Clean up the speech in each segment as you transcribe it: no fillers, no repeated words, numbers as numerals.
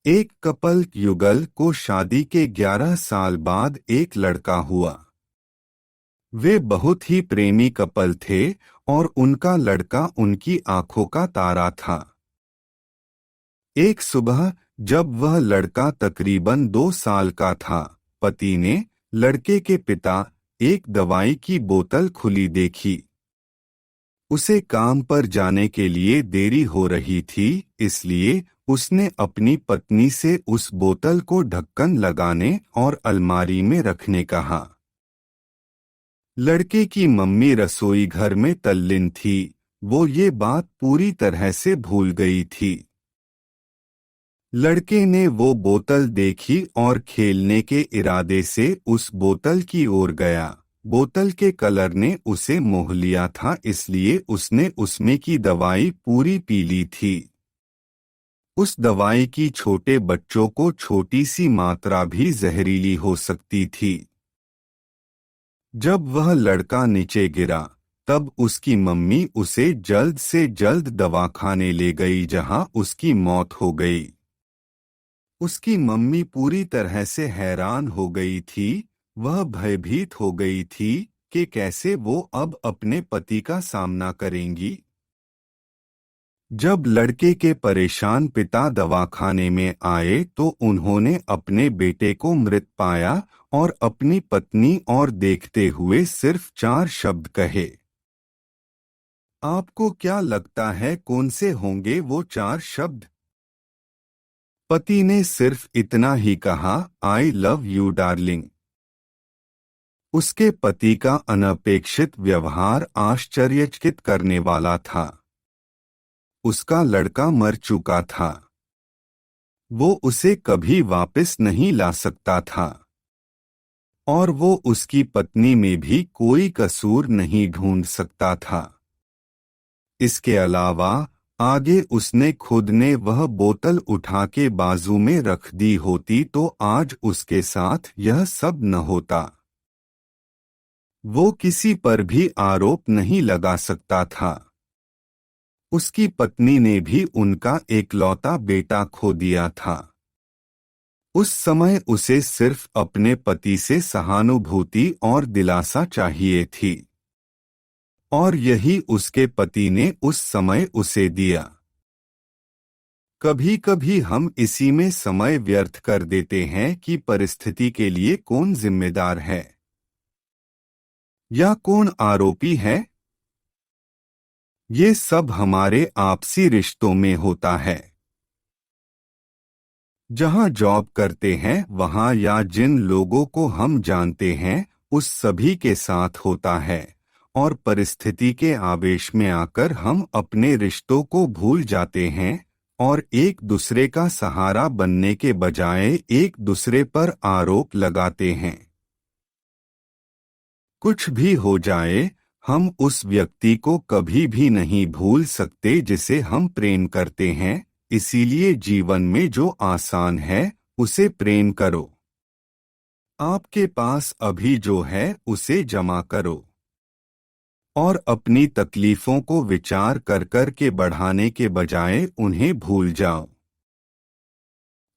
एक कपल युगल को शादी के 11 साल बाद एक लड़का हुआ। वे बहुत ही प्रेमी कपल थे और उनका लड़का उनकी आंखों का तारा था। एक सुबह जब वह लड़का तकरीबन 2 साल का था, पति ने लड़के के पिता एक दवाई की बोतल खुली देखी। उसे काम पर जाने के लिए देरी हो रही थी, इसलिए उसने अपनी पत्नी से उस बोतल को ढक्कन लगाने और अलमारी में रखने कहा। लड़के की मम्मी रसोई घर में तल्लीन थी, वो ये बात पूरी तरह से भूल गई थी। लड़के ने वो बोतल देखी और खेलने के इरादे से उस बोतल की ओर गया। बोतल के कलर ने उसे मोह लिया था, इसलिए उसने उसमें की दवाई पूरी पी ली थी। उस दवाई की छोटे बच्चों को छोटी सी मात्रा भी जहरीली हो सकती थी। जब वह लड़का नीचे गिरा, तब उसकी मम्मी उसे जल्द से जल्द दवाखाने ले गई, जहां उसकी मौत हो गई। उसकी मम्मी पूरी तरह से हैरान हो गई थी। वह भयभीत हो गई थी कि कैसे वो अब अपने पति का सामना करेंगी। जब लड़के के परेशान पिता दवाखाने में आए तो उन्होंने अपने बेटे को मृत पाया और अपनी पत्नी और देखते हुए सिर्फ 4 शब्द कहे। आपको क्या लगता है कौन से होंगे वो 4 शब्द? पति ने सिर्फ इतना ही कहा, आई लव यू डार्लिंग। उसके पति का अनपेक्षित व्यवहार आश्चर्यचकित करने वाला था। उसका लड़का मर चुका था। वो उसे कभी वापस नहीं ला सकता था और वो उसकी पत्नी में भी कोई कसूर नहीं ढूंढ सकता था। इसके अलावा आगे उसने खुद ने वह बोतल उठा के बाजू में रख दी होती तो आज उसके साथ यह सब न होता। वो किसी पर भी आरोप नहीं लगा सकता था। उसकी पत्नी ने भी उनका एकलौता बेटा खो दिया था। उस समय उसे सिर्फ अपने पति से सहानुभूति और दिलासा चाहिए थी, और यही उसके पति ने उस समय उसे दिया। कभी कभी हम इसी में समय व्यर्थ कर देते हैं कि परिस्थिति के लिए कौन जिम्मेदार है या कौन आरोपी है। ये सब हमारे आपसी रिश्तों में होता है। जहां जॉब करते हैं वहां या जिन लोगों को हम जानते हैं उस सभी के साथ होता है, और परिस्थिति के आवेश में आकर हम अपने रिश्तों को भूल जाते हैं और एक दूसरे का सहारा बनने के बजाय एक दूसरे पर आरोप लगाते हैं। कुछ भी हो जाए, हम उस व्यक्ति को कभी भी नहीं भूल सकते जिसे हम प्रेम करते हैं। इसीलिए जीवन में जो आसान है उसे प्रेम करो। आपके पास अभी जो है उसे जमा करो और अपनी तकलीफों को विचार कर कर के बढ़ाने के बजाय उन्हें भूल जाओ।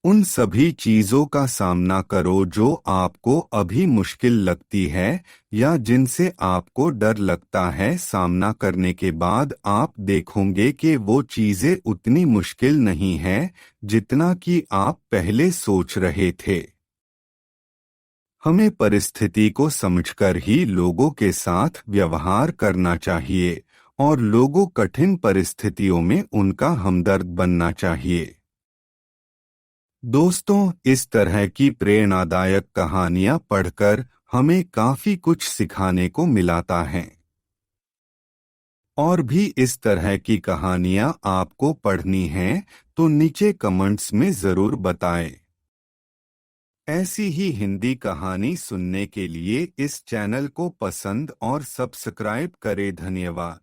उन सभी चीजों का सामना करो जो आपको अभी मुश्किल लगती है या जिनसे आपको डर लगता है। सामना करने के बाद आप देखोगे कि वो चीजें उतनी मुश्किल नहीं है जितना कि आप पहले सोच रहे थे। हमें परिस्थिति को समझकर ही लोगों के साथ व्यवहार करना चाहिए और लोगों कठिन परिस्थितियों में उनका हमदर्द बनना चाहिए। दोस्तों, इस तरह की प्रेरणादायक कहानियां पढ़कर हमें काफी कुछ सिखाने को मिलता है। और भी इस तरह की कहानियां आपको पढ़नी हैं तो नीचे कमेंट्स में जरूर बताएं। ऐसी ही हिंदी कहानी सुनने के लिए इस चैनल को पसंद और सब्सक्राइब करें। धन्यवाद।